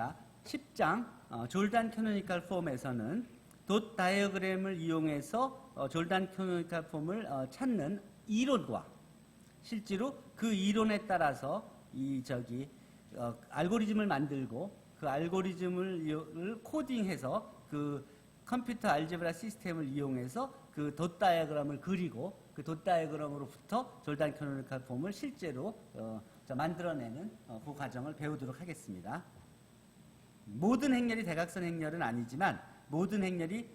자, 10장 졸단 캐노니컬 폼에서는 돛 다이어그램을 이용해서 졸단 캐노니컬 폼을 찾는 이론과 실제로 그 이론에 따라서 알고리즘을 만들고 그 알고리즘을 코딩해서 그 컴퓨터 알제브라 시스템을 이용해서 그 돛 다이어그램을 그리고 그 돛 다이어그램으로부터 졸단 캐노니컬 폼을 실제로 만들어내는 그 과정을 배우도록 하겠습니다. 모든 행렬이 대각선 행렬은 아니지만 모든 행렬이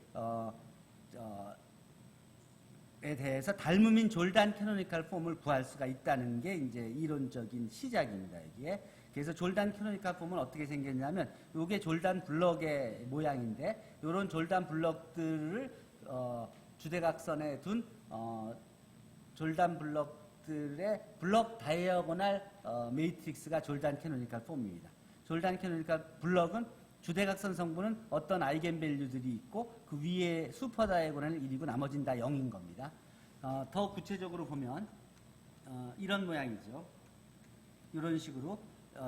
에 대해서 닮음인 졸단 캐노니컬 폼을 구할 수가 있다는 게 이제 이론적인 시작입니다. 여기에. 그래서 졸단 캐노니컬 폼은 어떻게 생겼냐면 이게 졸단 블럭의 모양인데 이런 졸단 블럭들을 주대각선에 둔 졸단 블럭들의 블럭 다이어고널 매트릭스가 졸단 캐노니컬 폼입니다. 졸단 캐노니컬 블럭은 주대각선 성분은 어떤 아이겐밸류들이 있고 그 위에 슈퍼 다이어고널은 1이고 나머지는 다 0인 겁니다. 더 구체적으로 보면 이런 모양이죠. 이런 식으로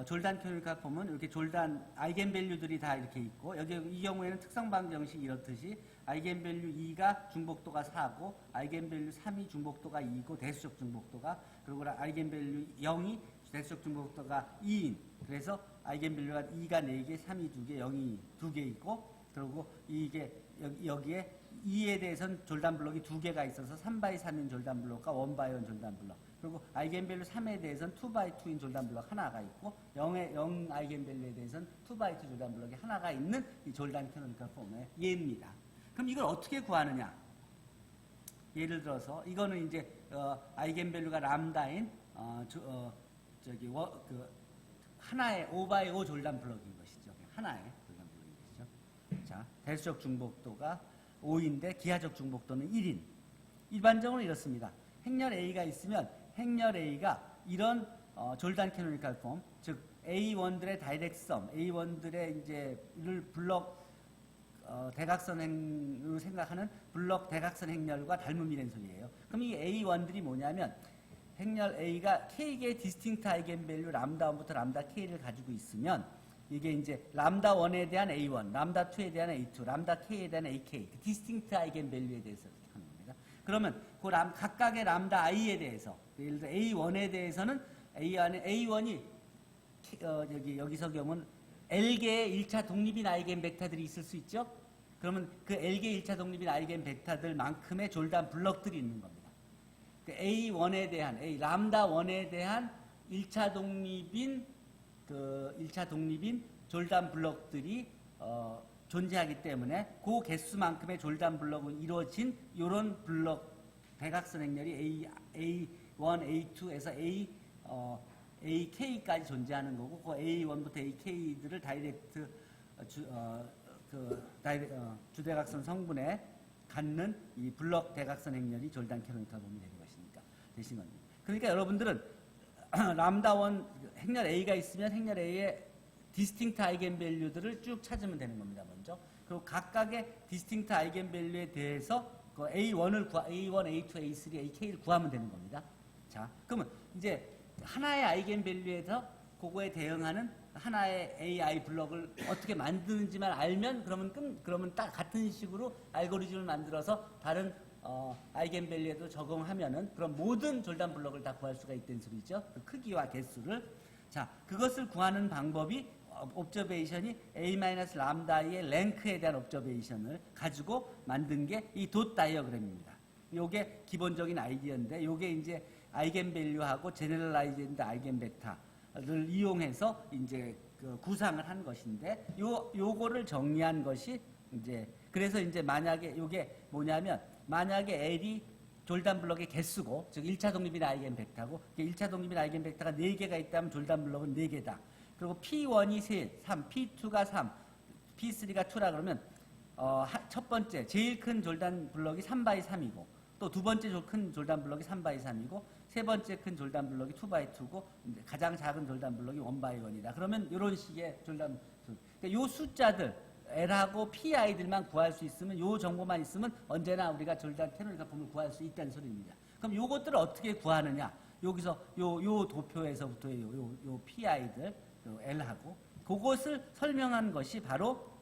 졸단 캐노니컬 폼은 이렇게 졸단 아이겐밸류들이 다 이렇게 있고 여기 이 경우에는 특성방 정식 이렇듯이 아이겐밸류 2가 중복도가 4고 아이겐밸류 3이 중복도가 2고 대수적 중복도가 그리고 아이겐밸류 0이 대수적 중복도가 2인 그래서 아이겐밸류가 2가 4개, 3이 2개, 0이 2개 있고 그리고 이게 여기에 2에 대해서는 졸단 블록이 2개가 있어서 3x3인 졸단 블록과 1x1 졸단 블록 그리고 아이겐밸류 3에 대해서는 2x2인 졸단 블록 하나가 있고 0 아이겐밸류에 대해서는 2x2 졸단 블록이 하나가 있는 이 졸단 캐노니컬 폼의 예입니다. 그럼 이걸 어떻게 구하느냐? 예를 들어서 이거는 이제 아이겐밸류가 람다인 하나의 5x5 졸단 블록인 것이죠. 하나의 졸단 블록인 것이죠. 자, 대수적 중복도가 5인데 기하적 중복도는 1인. 일반적으로 이렇습니다. 행렬 A가 있으면 행렬 A가 이런 졸단 캐노니컬 폼, 즉 A1들의 다이렉트 썸, A1들의 이제를 블럭 대각선으로 생각하는 블럭 대각선 행렬과 닮음이라는 소리예요. 그럼 이 A1들이 뭐냐면 행렬 A가 K개의 디스팅트 아이겐밸류 람다1부터 람다 K를 가지고 있으면 이게 이제 람다1에 대한 A1, 람다2에 대한 A2, 람다 K에 대한 AK, 그 디스팅트 아이겐밸류에 대해서 하는 겁니다. 그러면 그 각각의 람다 I에 대해서 예를 들어 A1에 대해서는 A1이 여기서 경우는 L개의 1차 독립인 아이겐 벡터들이 있을 수 있죠? 그러면 그 L개 1차 독립인 아이겐 벡터들만큼의 졸단 블럭들이 있는 겁니다. 그 A1에 대한, 람다1에 대한 1차 독립인 졸단 블럭들이 존재하기 때문에 그 개수만큼의 졸단 블럭은 이루어진 이런 블럭 대각선 행렬이 A1, A2에서 AK까지 존재하는 거고 그 A1부터 AK들을 다이렉트 주대각선 성분에 갖는 이 블럭 대각선 행렬이 졸단 캐노니컬 폼이 되신 겁니다. 그러니까 여러분들은 람다1 행렬 A가 있으면 행렬 A의 디스팅트 아이겐밸류들을 쭉 찾으면 되는 겁니다. 먼저. 그리고 각각의 디스팅트 아이겐밸류에 대해서 그 A1, A2, A3, AK를 구하면 되는 겁니다. 자, 그러면 이제 하나의 아이겐밸류에서 그거에 대응하는 하나의 AI 블럭을 어떻게 만드는지만 알면 그러면 딱 같은 식으로 알고리즘을 만들어서 다른 아이겐밸류에도 적용하면은 그럼 모든 졸단 블럭을 다 구할 수가 있다는 소리죠. 그 크기와 개수를. 자, 그것을 구하는 방법이 옵저베이션이 A-람다의 랭크에 대한 옵저베이션을 가지고 만든 게 이 돛 다이어그램입니다. 요게 기본적인 아이디어인데 요게 이제 아이겐밸류하고 제너럴라이즈드 아이겐벡터를 이용해서 이제 그 구상을 한 것인데 요거를 정리한 것이 이제 그래서 이제 만약에 요게 뭐냐면 만약에 L이 졸단 블럭의 개수고 즉 1차 독립인 아이겐벡터고 1차 독립인 아이겐벡터가 4개가 있다면 졸단 블럭은 4개다. 그리고 P1이 3, P2가 3, P3가 2라 그러면 첫 번째 제일 큰 졸단 블럭이 3x3이고 또 두 번째 큰 졸단 블럭이 3x3이고 세 번째 큰 졸단 블럭이 2x2고 가장 작은 졸단 블럭이 1x1이다. 그러면 이런 식의 졸단 그러니까 요 숫자들 L하고 PI들만 구할 수 있으면 요 정보만 있으면 언제나 우리가 졸단 캐노니컬 폼을 구할 수 있다는 소리입니다. 그럼 요것들을 어떻게 구하느냐? 여기서 요 도표에서부터 요 PI들 L하고 그것을 설명한 것이 바로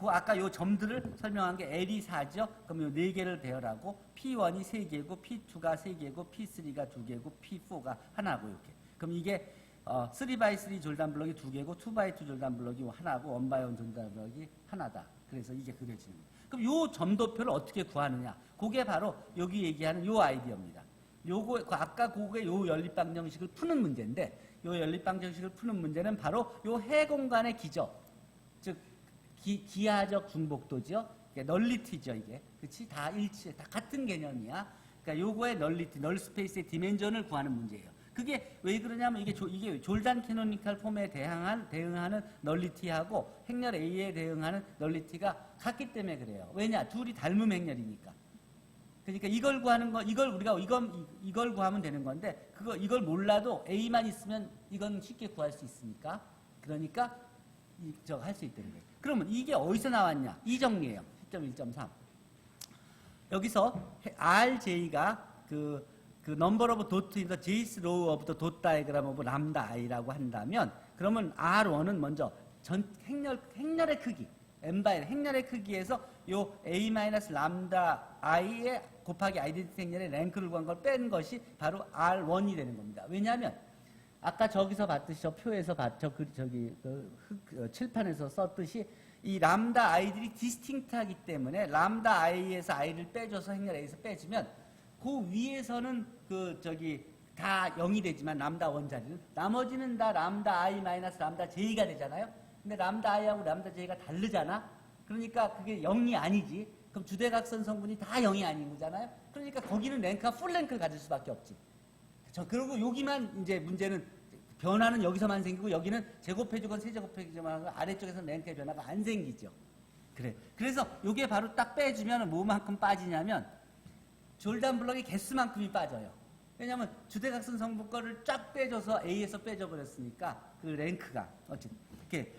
아까 요 점들을 설명한 게 L이 4죠. 그럼 요 4개를 배열하고 P1이 3개고 P2가 3개고 P3가 2개고 P4가 하나고 이렇게. 그럼 이게 3x3 졸단 블럭이 2개고 2x2 졸단 블럭이 하나고 1x1 졸단 블럭이 하나다. 그래서 이게 그려지는 거예요. 그럼 요 점도표를 어떻게 구하느냐? 그게 바로 여기 얘기하는 요 아이디어입니다. 요거 아까 그게 요 연립방정식을 푸는 문제인데 요 연립방정식을 푸는 문제는 바로 요 해공간의 기적, 즉 기하적 중복도죠. 널리티죠 이게. 그렇지? 다 일치, 다 같은 개념이야. 그러니까 요거의 널리티, 널 스페이스의 디멘전을 구하는 문제예요. 그게 왜 그러냐면 이게 졸단 캐노니컬 폼에 대응하는 널리티하고 행렬 A에 대응하는 널리티가 같기 때문에 그래요. 왜냐? 둘이 닮은 행렬이니까. 그러니까 이걸 구하는 거, 우리가 이걸 구하면 되는 건데 이걸 몰라도 A만 있으면 이건 쉽게 구할 수 있으니까. 그러니까 할 수 있다는 거예요. 그러면 이게 어디서 나왔냐? 이 정리예요. 10.1.3. 여기서 RJ가 그 number of dot in the jth row of the dot diagram of lambda i라고 한다면 그러면 R1은 먼저 행렬의 크기, 행렬의 크기에서 요 A 람다 i의 곱하기 아이덴티티 행렬의 랭크를 구한 걸 뺀 것이 바로 R1이 되는 겁니다. 왜냐하면 아까 저기서 봤듯이 저 표에서 칠판에서 썼듯이 이 람다 i들이 디스팅트하기 때문에 람다 i에서 i를 빼줘서 행렬 A에서 빼주면 그 위에서는 다 0이 되지만 람다 원자리는 나머지는 다 람다 i 마이너스 람다 j가 되잖아요. 근데 람다 i하고 람다 j가 다르잖아. 그러니까 그게 0이 아니지. 그럼 주대각선 성분이 다 0이 아닌 거잖아요. 그러니까 거기는 랭크가 풀 랭크를 가질 수밖에 없지. 그리고 여기만 이제 문제는 변화는 여기서만 생기고 여기는 제곱해주건 세제곱해주건 하고 아래쪽에서는 랭크의 변화가 안 생기죠. 그래서 이게 바로 딱 빼주면 뭐만큼 빠지냐면 졸단 블럭의 개수만큼이 빠져요. 왜냐하면 주대각선 성분 거를 쫙 빼줘서 A에서 빼줘버렸으니까 그 랭크가 어쨌든 이렇게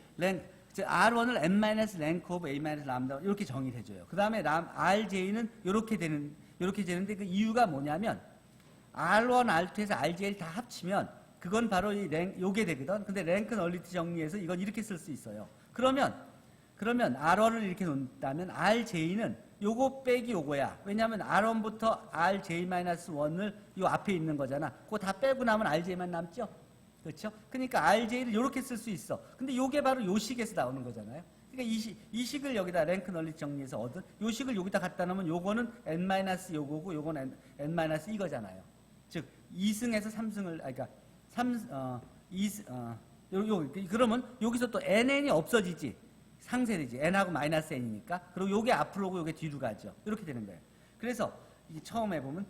R1을 n-랭크 오브 A-람다 이렇게 정의를 해줘요. 그 다음에 RJ는 이렇게 되는데 그 이유가 뭐냐면 R1, R2에서 RJ를 다 합치면 그건 바로 요게 되거든. 근데 랭크 널리티 정리해서 이건 이렇게 쓸 수 있어요. 그러면 R1을 이렇게 놓는다면 RJ는 요거 빼기 요거야. 왜냐하면 R1부터 RJ-1을 요 앞에 있는 거잖아. 그거 다 빼고 나면 RJ만 남죠? 그렇죠? 그러니까 RJ를 요렇게 쓸 수 있어. 근데 요게 바로 요 식에서 나오는 거잖아요. 그러니까 이 식을 여기다 랭크 널리티 정리해서 얻은 요 식을 여기다 갖다 놓으면 요거는 n- 요거고 요거는 n- 이거잖아요. 즉 2승에서 3승을 그러면 여기서 또 n이 없어지지. 상쇄되지. n하고 마이너스 n이니까. 그리고 요게 앞으로 오고 요게 뒤로 가죠. 이렇게 되는 거예요. 그래서 이게 처음에 보면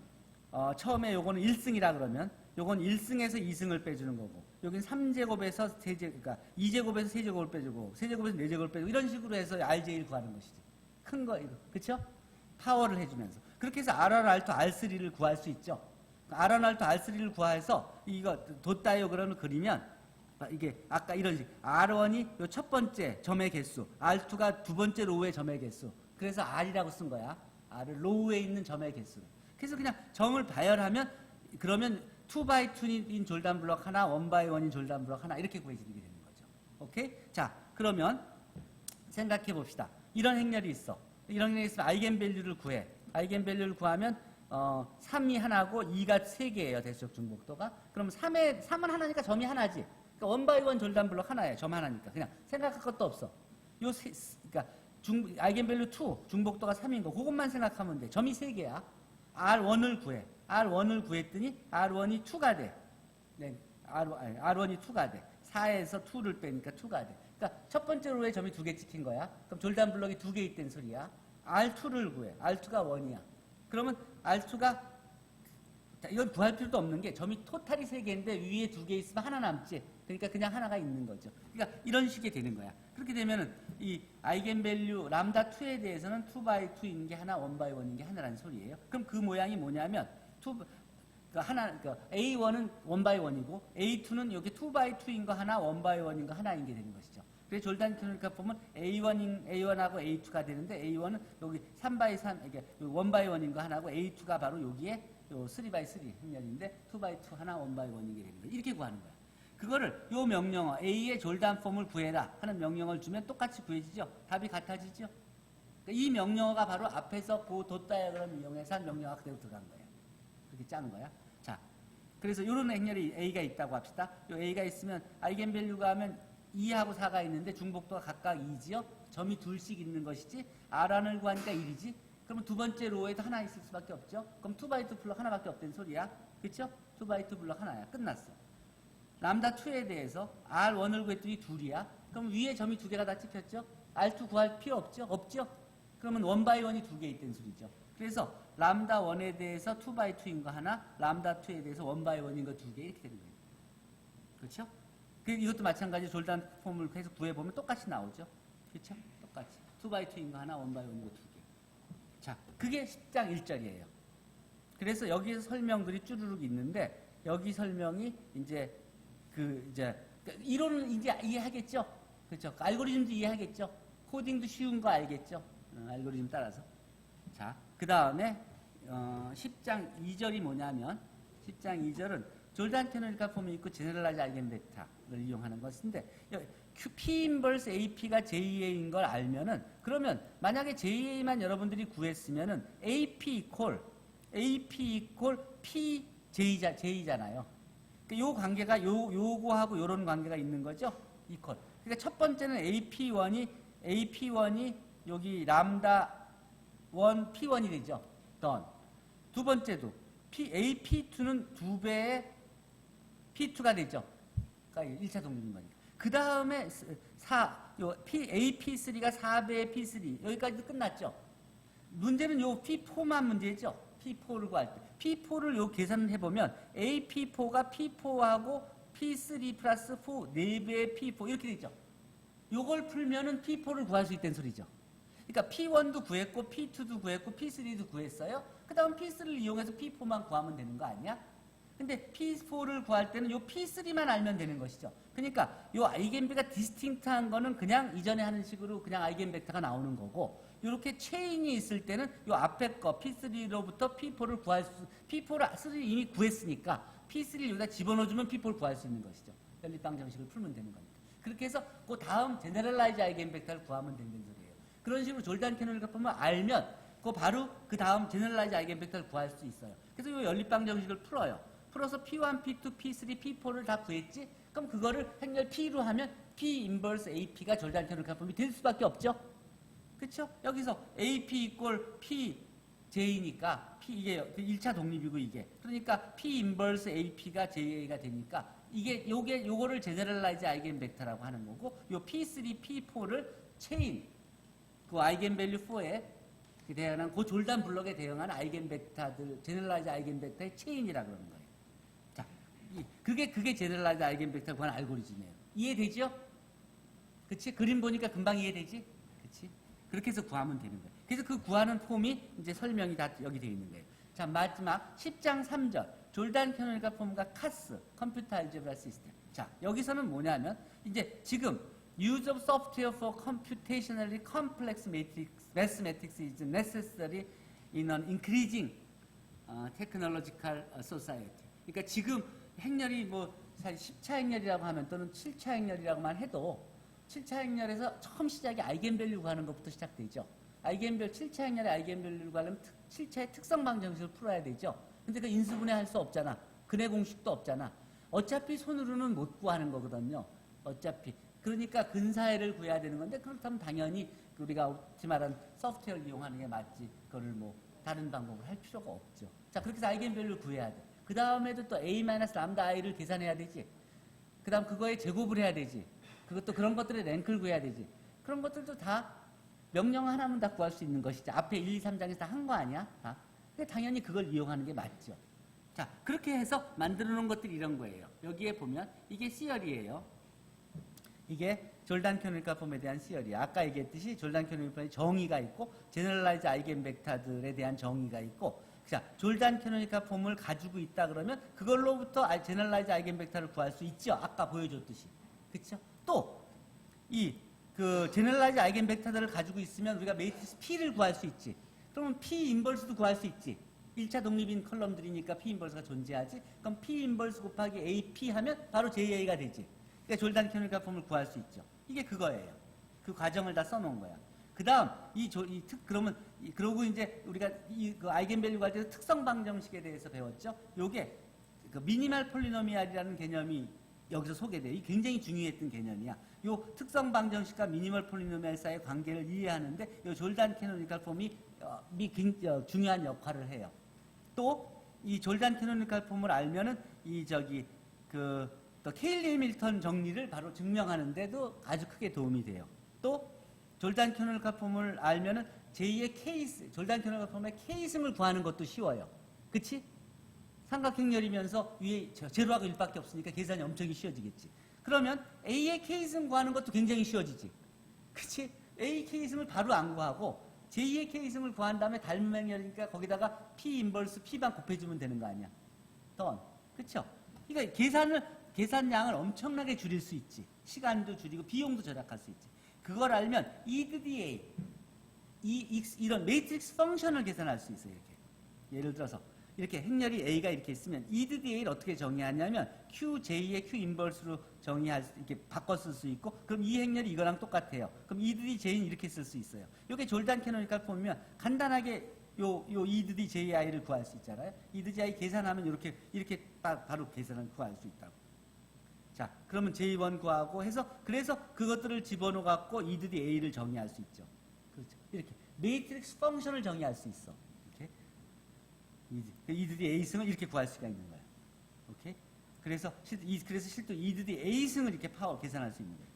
처음에 요거는 1승이라 그러면 요건 1승에서 2승을 빼주는 거고 여긴 3제곱에서 그러니까 2제곱에서 3제곱을 빼주고 3제곱에서 4제곱을 빼주고 이런 식으로 해서 RJ를 구하는 것이지. 큰 거 이거. 그렇죠? 파워를 해주면서. 그렇게 해서 R1, R2, R3를 구할 수 있죠. R1, R2, R3를 구해서 이거 돛 다이어그램을 그리면 이게 아까 이런 식 R1이 요 첫 번째 점의 개수, R2가 두 번째 로우의 점의 개수. 그래서 R이라고 쓴 거야. R을 로우에 있는 점의 개수. 그래서 그냥 점을 배열하면 그러면 2x2인 졸단 블럭 하나, 1x1인 졸단 블럭 하나 이렇게 구해지게 되는 거죠. 오케이? 자, 그러면 생각해 봅시다. 이런 행렬이 있어. 이런 행렬이 있으면 아이겐밸류를 구해. 아이겐밸류를 구하면 3이 하나고 2가 3개예요. 대수적 중복도가. 그럼 3은 하나니까 점이 하나지. 그러니까 1x1 졸단 블럭 하나예요. 점 하나니까. 그냥 생각할 것도 없어. 그러니까 아이겐밸류 2 중복도가 3인 거 그것만 생각하면 돼. 점이 3개야. R1을 구해. R1을 구했더니 R1이 2가 돼. 네, R1이 2가 돼. 4에서 2를 빼니까 2가 돼. 그러니까 첫 번째 로에 점이 2개 찍힌 거야. 그럼 졸단 블럭이 2개 있다는 소리야. R2를 구해. R2가 1이야. 그러면 R2가 이건 구할 필요도 없는 게 점이 토탈이 3개인데 위에 2개 있으면 하나 남지. 그러니까 그냥 하나가 있는 거죠. 그러니까 이런 식이 되는 거야. 그렇게 되면은 이 아이겐밸류 람다 2에 대해서는 2x2인 게 하나, 1x1인 게 하나라는 소리예요. 그럼 그 모양이 뭐냐면 A1은 1x1이고 A2는 여기 2x2인 거 하나, 1x1인 거 하나인 게 되는 것이죠. 그래서 졸단 캐노니컬 보면 A1하고 A2가 되는데 A1은 여기 3x3, 이게 1x1인 거 하나고 A2가 바로 여기에 요 3x3 행렬인데 2x2 하나, 1x1이게 되는 거예요. 이렇게 구하는 거야. 그거를 요 명령어 A의 졸단 폼을 구해라 하는 명령어를 주면 똑같이 구해지죠. 답이 같아지죠. 그러니까 이 명령어가 바로 앞에서 그 도 다이어그램을 이용해서 한 명령어가 그대로 들어간 거예요. 그렇게 짜는 거야. 자, 그래서 이런 행렬이 A가 있다고 합시다. 요 A가 있으면 아이겐밸류가 하면 2하고 4가 있는데 중복도가 각각 2지요. 점이 둘씩 있는 것이지 R안을 구하니까 1이지. 그러면 두 번째 로에도 하나 있을 수밖에 없죠. 그럼 2x2 블럭 하나밖에 없다는 소리야. 그렇죠? 2x2 블럭 하나야. 끝났어. 람다 2에 대해서 R1을 구했더니 둘이야. 그럼 위에 점이 두 개가 다 찍혔죠? R2 구할 필요 없죠? 없죠? 그러면 1x1이 두 개 있다는 소리죠. 그래서 람다 1에 대해서 2x2인 거 하나, 람다 2에 대해서 1x1인 거 두 개 이렇게 되는 거예요. 그렇죠? 이것도 마찬가지 졸단 폼을 계속 구해보면 똑같이 나오죠. 그렇죠? 똑같이. 2x2인 거 하나, 1x1인 거 두 개. 자, 그게 10장 1절이에요. 그래서 여기에서 설명들이 쭈루룩 있는데 여기 설명이 이제 이론은 이제 이해하겠죠? 그렇죠? 알고리즘도 이해하겠죠? 코딩도 쉬운 거 알겠죠? 알고리즘 따라서. 자, 그 다음에 10장 2절이 뭐냐면 10장 2절은 졸단 캐노니컬 폼이 있고 제너럴라이즈 아이겐벡터를 이용하는 것인데 P 인버스 AP가 JA인 걸 알면은 그러면 만약에 JA만 여러분들이 구했으면은 AP 이퀄 P J잖아요. 요 관계가 요거하고 요런 관계가 있는 거죠. 이퀄. 그러니까 첫 번째는 AP1이 여기 람다 1 P1이 되죠. done. 두 번째도 AP2는 두 배의 P2가 되죠. 그러니까 1차 독립인 거니까. 그 다음에 AP3가 4배의 P3. 여기까지도 끝났죠. 문제는 요 P4만 문제죠. P4를 구할 때. P4를 요 계산을 해보면 AP4가 P4하고 P3 플러스 4, 4배의 P4 이렇게 되죠. 요걸 풀면은 P4를 구할 수 있다는 소리죠. 그러니까 P1도 구했고 P2도 구했고 P3도 구했어요. 그 다음 P3를 이용해서 P4만 구하면 되는 거 아니야? 근데 P4를 구할 때는 요 P3만 알면 되는 것이죠. 그러니까 요 아이겐베가 디스팅트한 거는 그냥 이전에 하는 식으로 그냥 아이겐벡터가 나오는 거고 이렇게 체인이 있을 때는 요 앞에 거 P3로부터 P4를 구할 P4를 이미 구했으니까 P3를 여기다 집어넣어주면 P4를 구할 수 있는 것이죠. 연립방 정식을 풀면 되는 거니까. 그렇게 해서 그 다음 제너럴라이즈 아이겐벡터를 구하면 된다는 소리예요. 그런 식으로 졸단 캐노니컬 폼을 알면 바로 그 다음 제너럴라이즈 아이겐벡터를 구할 수 있어요. 그래서 이 연립방 정식을 풀어요. 풀어서 P1, P2, P3, P4를 다 구했지? 그럼 그거를 행렬 P로 하면 P 인버스 AP가 졸단 캐노니컬 폼이 될 수밖에 없죠. 그렇죠? 여기서 AP 이꼴 P J니까 이게 1차 독립이고 이게 그러니까 P 인버스 AP가 JA가 되니까 요거를 제너럴라이즈 아이겐벡터라고 하는 거고 요 P3, P4를 체인 그 아이겐밸류 4에 대응한 그 졸단 블럭에 대응한 아이겐벡터들 제너럴라이즈 아이겐벡터의 체인이라 그러는 거예요. 자, 그게 제너럴라이즈 아이겐벡터 구하는 알고리즘이에요. 이해되죠? 그치? 그림 보니까 금방 이해되지? 그치? 그렇게 해서 구하면 되는 거예요. 그래서 그 구하는 폼이 이제 설명이 다 여기 되어 있는 거예요. 자, 마지막 10장 3절. 졸단 캐노니컬 폼과 카스, 컴퓨터 알제브라 시스템. 자, 여기서는 뭐냐면 이제 지금 use of software for computationally complex mathematics is necessary in an increasing technological society. 그러니까 지금 행렬이 뭐 사실 10차 행렬이라고 하면 또는 7차 행렬이라고만 해도 7차 행렬에서 처음 시작이 아이겐밸류 구하는 것부터 시작되죠. 7차 행렬의 아이겐밸류를 구하려면 7차의 특성방 정식을 풀어야 되죠. 근데 그 인수분해 할 수 없잖아. 근해 공식도 없잖아. 어차피 손으로는 못 구하는 거거든요. 어차피. 그러니까 근사회를 구해야 되는 건데 그렇다면 당연히 우리가 옵티말한 소프트웨어를 이용하는 게 맞지. 그거를 뭐 다른 방법을 할 필요가 없죠. 자, 그렇게 해서 아이겐밸류를 구해야 돼. 그 다음에도 또 A-람다 i를 계산해야 되지. 그 다음 그거에 제곱을 해야 되지. 그것도 그런 것들의 랭크를 구해야 되지. 그런 것들도 다 명령 하나면 다 구할 수 있는 것이죠. 앞에 1, 2, 3장에서 다 한 거 아니야? 다. 근데 당연히 그걸 이용하는 게 맞죠. 자, 그렇게 해서 만들어 놓은 것들이 이런 거예요. 여기에 보면 이게 시열이에요. 이게 졸단 캐노니컬 폼에 대한 시열이야. 아까 얘기했듯이 졸단 캐노니컬 폼에 정의가 있고 제너럴라이즈 아이겐벡터들에 대한 정의가 있고 자, 졸단 캐노니컬 폼을 가지고 있다 그러면 그걸로부터 제너럴라이즈 아이겐벡터를 구할 수 있죠. 아까 보여줬듯이. 그렇죠? 또 그 제너럴라이즈 아이겐벡터들을 가지고 있으면 우리가 매트리스 P를 구할 수 있지. 그러면 P 인버스도 구할 수 있지. 1차 독립인 컬럼들이니까 P 인버스가 존재하지. 그럼 P 인버스 곱하기 AP 하면 바로 JA가 되지. 그러니까 졸단 캐노니컬 폼을 구할 수 있죠. 이게 그거예요. 그 과정을 다 써놓은 거야. 그 다음, 그러면, 그러고 이제 우리가 그 아이겐밸류 갈 때 특성 방정식에 대해서 배웠죠. 요게 그 미니멀 폴리노미알이라는 개념이 여기서 소개돼요. 이 굉장히 중요했던 개념이야. 요 특성 방정식과 미니멀 폴리노미알 사이의 관계를 이해하는데 요 졸단 캐노니컬 폼이 중요한 역할을 해요. 또 이 졸단 캐노니컬 폼을 알면은 또 케일리 밀턴 정리를 바로 증명하는데도 아주 크게 도움이 돼요. 또 졸단 캐노니컬 폼을 알면은 제2의 케이스, 졸단 캐노니컬 폼의 케이스를 구하는 것도 쉬워요. 그치? 삼각행렬이면서 위에 제로하고 1밖에 없으니까 계산이 엄청 쉬워지겠지. 그러면 A의 케이스를 구하는 것도 굉장히 쉬워지지. 그치? A 케이스를 바로 안 구하고 제2의 케이스를 구한 다음에 닮은 행렬이니까 거기다가 P 인버스 P만 곱해주면 되는 거 아니야. 던. 그쵸? 그러니까 계산량을 엄청나게 줄일 수 있지. 시간도 줄이고 비용도 절약할 수 있지. 그걸 알면 EDDA, 이런 매트릭스 펑션을 계산할 수 있어요. 이렇게. 예를 들어서 이렇게 행렬이 A가 이렇게 있으면 EDDA를 어떻게 정의하냐면 QJ의 Q 인버스로 이렇게 바꿔 쓸 수 있고, 그럼 이 행렬이 이거랑 똑같아요. 그럼 EDDJ는 이렇게 쓸 수 있어요. 이게 졸단 캐노니컬 폼이면 간단하게 요 EDDJI를 구할 수 있잖아요. EDDJ 계산하면 이렇게 바로 계산을 구할 수 있다고. 자, 그러면 J1 구하고 해서 그래서 그것들을 집어넣어 갖고 EDDA를 정의할 수 있죠. 그렇죠. 이렇게 매트릭스 펑션을 정의할 수 있어. 이들이 A승을 이렇게 구할 수가 있는 거예요. 오케이? 그래서 실제 이들이 A승을 이렇게 계산할 수 있는 거예요.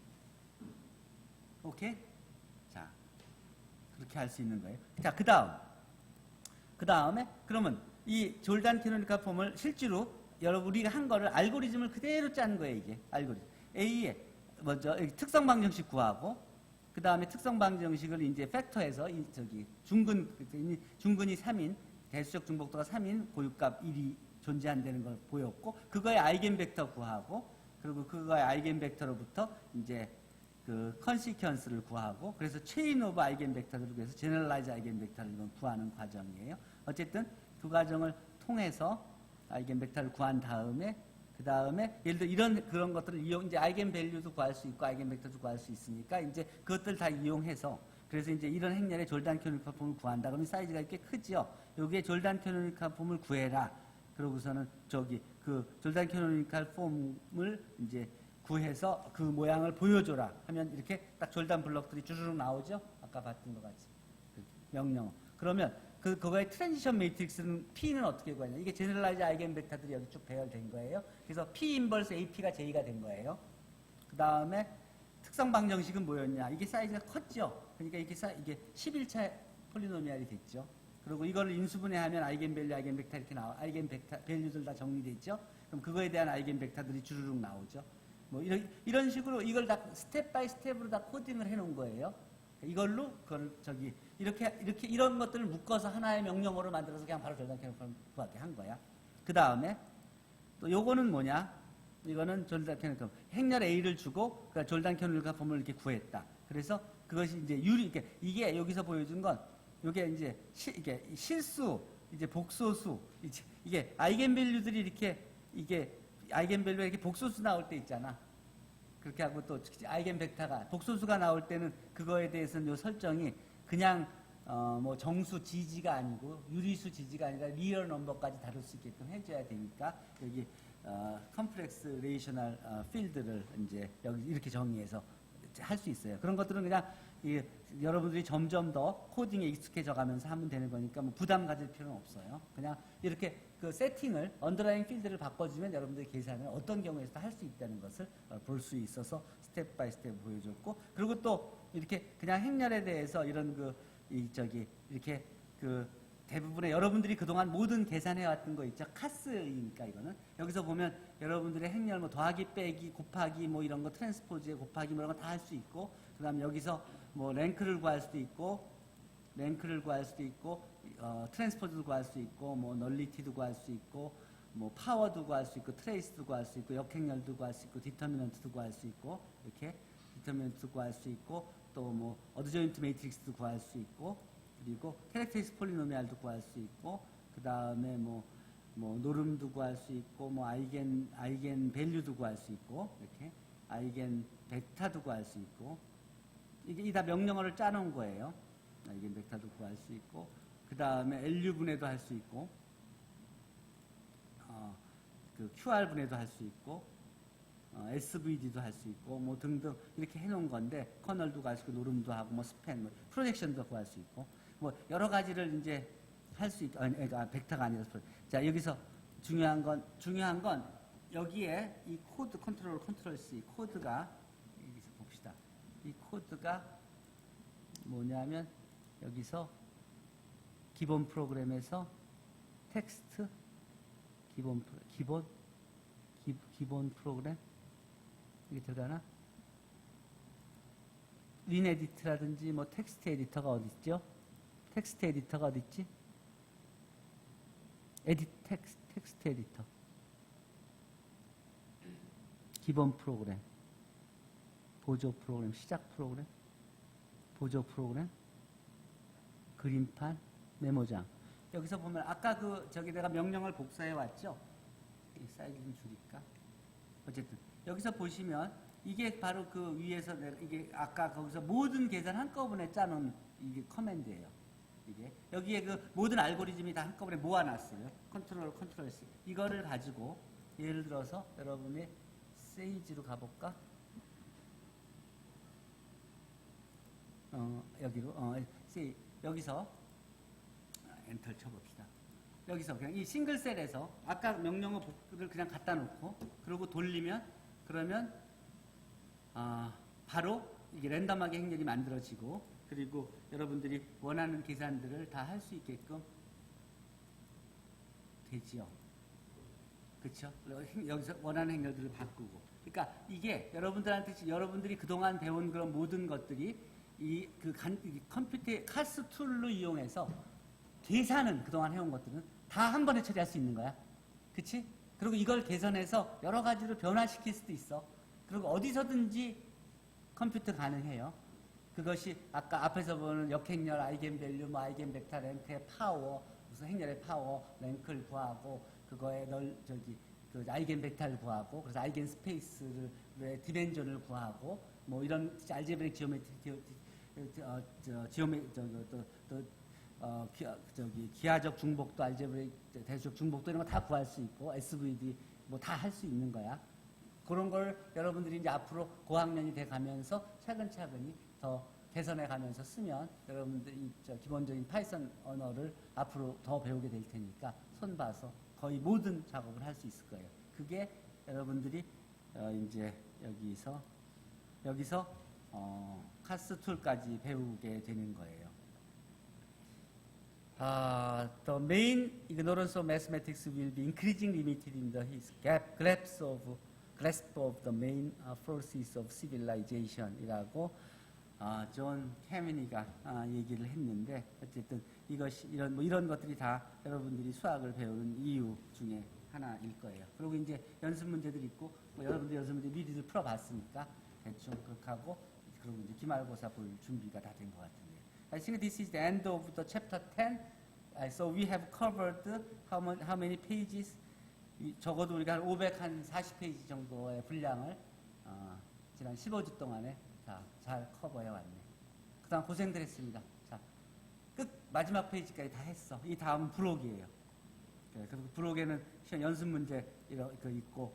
오케이? 자, 그렇게 할 수 있는 거예요. 자, 그 다음에 그러면 이 졸단 캐노니컬 폼을 실제로 우리가 한 거를 알고리즘을 그대로 짠 거예요. 이게 알고리즘. A의 먼저 특성 방정식 구하고, 그 다음에 특성 방정식을 이제 팩터에서 중근이 3인 대수적 중복도가 3인 고유값 1이 존재한다는 걸 보였고, 그거의 아이겐벡터 구하고, 그리고 그거의 아이겐벡터로부터 이제 그 컨시퀀스를 구하고, 그래서 체인 오브 아이겐벡터를 구해서 제너럴라이즈 아이겐벡터를 구하는 과정이에요. 어쨌든 그 과정을 통해서 아이겐벡터를 구한 다음에, 그 다음에 예를 들어 그런 것들을 이제 아이겐밸류도 구할 수 있고 아이겐벡터도 구할 수 있으니까 이제 그것들 다 이용해서, 그래서 이제 이런 행렬의 졸단 캐노니컬 폼을 구한다. 그러면 사이즈가 이렇게 크죠. 여기에 졸단 캐노니컬 폼을 구해라. 그러고서는 그 졸단 캐노니컬 폼을 이제 구해서 그 모양을 보여줘라 하면 이렇게 딱 졸단 블럭들이 주르륵 나오죠. 아까 봤던 것 같이. 명령어. 그러면 그거의 트랜지션 매트릭스는 P는 어떻게 구하냐. 이게 제너럴라이즈 아이겐벡터들이 여기 쭉 배열된 거예요. 그래서 P 인버스 AP가 J가 된 거예요. 그 다음에 특성 방정식은 뭐였냐. 이게 사이즈가 컸죠. 그러니까 이게 11차 폴리노미알이 됐죠. 그리고 이거를 인수분해하면 아이겐밸류, 아이겐벡터 이렇게 나와. 아이겐밸류들 다 정리됐죠. 그럼 그거에 대한 아이겐벡터들이 주르륵 나오죠. 뭐 이런 식으로 이걸 다 스텝 바이 스텝으로 다 코딩을 해놓은 거예요. 이걸로 이렇게 이런 것들을 묶어서 하나의 명령어로 만들어서 그냥 바로 졸단 캐노니컬 구하게 한 거야. 그 다음에 또 요거는 뭐냐? 이거는 졸단 캐노니컬 행렬 A를 주고 그러니까 졸단 캐노니컬 폼을 이렇게 구했다. 그래서 그것이 이제 이게 여기서 보여준 건 이게 이제 이게 실수, 이제 복소수, 이게 아이겐밸류들이 이게 아이겐밸류가 이렇게 복소수 나올 때 있잖아. 그렇게 하고 또 아이겐벡터가 복소수가 나올 때는 그거에 대해서는 요 설정이 그냥 뭐 정수 지지가 아니고 유리수 지지가 아니라 리얼 넘버까지 다룰 수 있게끔 해줘야 되니까 여기 컴플렉스 레이셔널 필드를 이제 여기 이렇게 정의해서 할 수 있어요. 그런 것들은 그냥 여러분들이 점점 더 코딩에 익숙해져 가면서 하면 되는 거니까 뭐 부담 가질 필요는 없어요. 그냥 이렇게 그 세팅을 언더라인 필드를 바꿔주면 여러분들이 계산을 어떤 경우에서도 할 수 있다는 것을 볼 수 있어서 스텝 바이 스텝 보여줬고, 그리고 또 이렇게 그냥 행렬에 대해서 이런 이렇게 대부분의 여러분들이 그동안 모든 계산해왔던 거 있죠. 카스이니까 이거는 여기서 보면 여러분들의 행렬 뭐 더하기 빼기 곱하기 뭐 이런 거 트랜스포즈 곱하기 뭐 이런 거 다 할 수 있고, 그 다음에 여기서 뭐 랭크를 구할 수도 있고 트랜스포즈도 구할 수 있고 뭐 널리티도 구할 수 있고 뭐 파워도 구할 수 있고 트레이스도 구할 수 있고 역행렬도 구할 수 있고 디터미넌트도 구할 수 있고 이렇게 디터미넌트 구할 수 있고 또 뭐 어드조인트 매트릭스도 구할 수 있고 그리고 캐렉터리스틱 폴리노미알도 구할 수 있고 그 다음에 뭐 노름도 구할 수 있고, 뭐 아이겐 밸류도 구할 수 있고, 이렇게 아이겐 벡터도 구할 수 있고, 이게 다 명령어를 짜놓은 거예요. 아이겐 벡터도 구할 수 있고, 그 다음에 LU 분해도 할 수 있고, 그 QR 분해도 할 수 있고, SVD도 할 수 있고, 뭐 등등 이렇게 해놓은 건데, 커널도 구할 수 있고, 노름도 하고, 뭐 스팬, 뭐 프로젝션도 구할 수 있고, 뭐 여러 가지를 이제 할 수 있. 벡터가 아니라 자, 여기서 중요한 건 여기에 이 코드 컨트롤 C 코드가 여기서 봅시다. 이 코드가 뭐냐면 여기서 기본 프로그램에서 텍스트 기본 프로그램 이게 들어가나? 윈 에디트라든지 뭐 텍스트 에디터가 어디 있죠? 텍스트 에디터가 어디 있지? 텍스트 에디터. 기본 프로그램. 보조 프로그램, 시작 프로그램, 보조 프로그램, 그림판, 메모장. 여기서 보면 아까 저기 내가 명령을 복사해 왔죠? 이 사이즈 좀 줄일까? 어쨌든 여기서 보시면 이게 바로 그 위에서 내가 이게 아까 거기서 모든 계산 한꺼번에 짜놓은 이게 커맨드예요. 이게 여기에 그 모든 알고리즘이 다 한꺼번에 모아놨어요. 컨트롤 C. 이거를 가지고 예를 들어서 여러분이 세이지로 가볼까? 여기로 여기서 엔터를 쳐봅시다. 여기서 그냥 이 싱글셀에서 아까 명령어를 그냥 갖다 놓고 그러고 돌리면 그러면 바로 이게 랜덤하게 행렬이 만들어지고 그리고 여러분들이 원하는 계산들을 다 할 수 있게끔 되지요. 그렇죠? 여기서 원하는 행렬들을 바꾸고. 그러니까 이게 여러분들이 그동안 배운 그런 모든 것들이 이 컴퓨터의 카스 툴로 이용해서 계산은 그동안 해온 것들은 다 한 번에 처리할 수 있는 거야. 그치? 그리고 이걸 개선해서 여러 가지로 변화시킬 수도 있어. 그리고 어디서든지 컴퓨터 가능해요. 그것이 아까 앞에서 보는 역행렬, 아이겐밸류, 뭐 아이겐벡터, 랭크의 파워, 무슨 행렬의 파워, 랭크를 구하고 그거에 그 아이겐벡터를 구하고 그래서 아이겐스페이스를 디멘전을 구하고 뭐 이런 알제브릭 기하적 중복도 알제브릭 대수적 중복도 이런 거 다 구할 수 있고 SVD 뭐 다 할 수 있는 거야. 그런 걸 여러분들이 이제 앞으로 고학년이 돼 가면서 차근차근히 더 개선해 가면서 쓰면 여러분들이 기본적인 파이썬 언어를 앞으로 더 배우게 될 테니까 손 봐서 거의 모든 작업을 할 수 있을 거예요. 그게 여러분들이 이제 여기서 카스 툴까지 배우게 되는 거예요. The main ignorance of mathematics will be increasingly limited in the grasp of the main forces of civilization이라고 존 캐미니가 얘기를 했는데 어쨌든 이런 것들이 다 여러분들이 수학을 배우는 이유 중에 하나일 거예요. 그리고 이제 연습 문제들 있고 뭐 여러분들 연습 문제 미리들 풀어봤으니까 대충 그렇게 하고 그리고 이제 기말고사 볼 준비가 다 된 것 같은데. I think this is the end of the chapter 10. So we have covered how many pages? 적어도 우리가 한 540페이지 정도의 분량을 지난 15주 동안에 잘 커버해 왔네. 그동안 고생들 했습니다. 자, 마지막 페이지까지 다 했어. 이 다음은 부록이에요. 그리고 부록에는 연습 문제 있고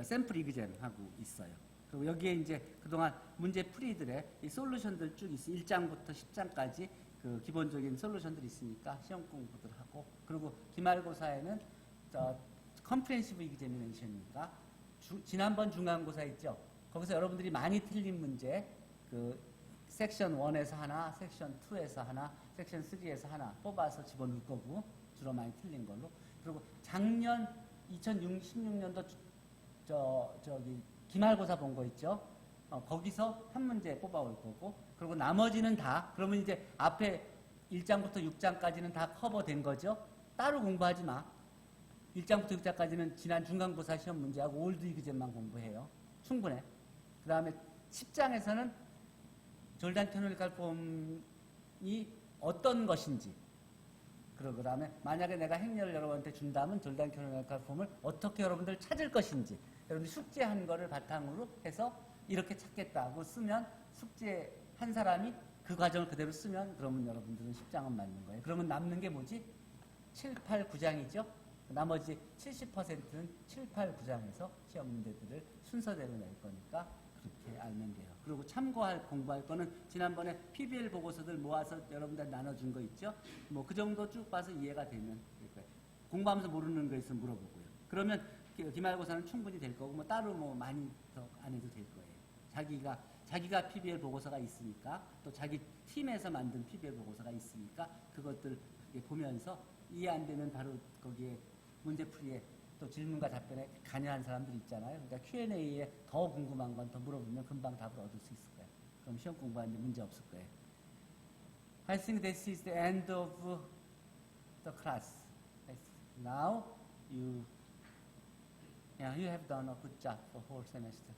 샘플 이그잼 하고 있어요. 그리고 여기에 이제 그동안 문제 풀이들의 이 솔루션들 쭉 있어. 1장부터 10장까지 그 기본적인 솔루션들이 있으니까 시험 공부들 하고 그리고 기말고사에는 컴프레hen시브 이그제미네이션이니까 지난번 중간고사 있죠. 거기서 여러분들이 많이 틀린 문제 그 섹션 1에서 하나, 섹션 2에서 하나, 섹션 3에서 하나 뽑아서 집어넣을 거고 주로 많이 틀린 걸로. 그리고 작년 2016년도 기말고사 본 거 있죠. 거기서 한 문제 뽑아올 거고 그리고 나머지는 다 그러면 이제 앞에 1장부터 6장까지는 다 커버된 거죠. 따로 공부하지 마. 1장부터 6장까지는 지난 중간고사 시험 문제하고 올드 이그잼만 공부해요. 충분해. 그 다음에 10장에서는 졸단 캐노니컬 폼이 어떤 것인지 그러면 만약에 내가 행렬을 여러분한테 준다면 졸단 캐노니컬 폼을 어떻게 여러분들 찾을 것인지 여러분들 숙제한 거를 바탕으로 해서 이렇게 찾겠다고 쓰면 숙제한 사람이 그 과정을 그대로 쓰면 그러면 여러분들은 10장은 맞는 거예요. 그러면 남는 게 뭐지? 7, 8, 9장이죠. 나머지 70%는 7, 8, 9장에서 시험 문제들을 순서대로 낼 거니까 그렇게 알면 돼요. 그리고 참고할 공부할 거는 지난번에 PBL 보고서들 모아서 여러분들 나눠준 거 있죠? 뭐 그 정도 쭉 봐서 이해가 되면 될 거예요. 공부하면서 모르는 거 있으면 물어보고요. 그러면 기말고사는 충분히 될 거고 뭐 따로 뭐 많이 더 안 해도 될 거예요. 자기가 PBL 보고서가 있으니까 또 자기 팀에서 만든 PBL 보고서가 있으니까 그것들 보면서 이해 안 되면 바로 거기에 문제풀이에 또 질문과 답변에 관여한 사람들 있잖아요. 그러니까 Q&A에 더 궁금한 건 더 물어보면 금방 답을 얻을 수 있을 거예요. 그럼 시험 공부하는데 문제 없을 거예요. I think this is the end of the class. Now you have done a good job for whole semester.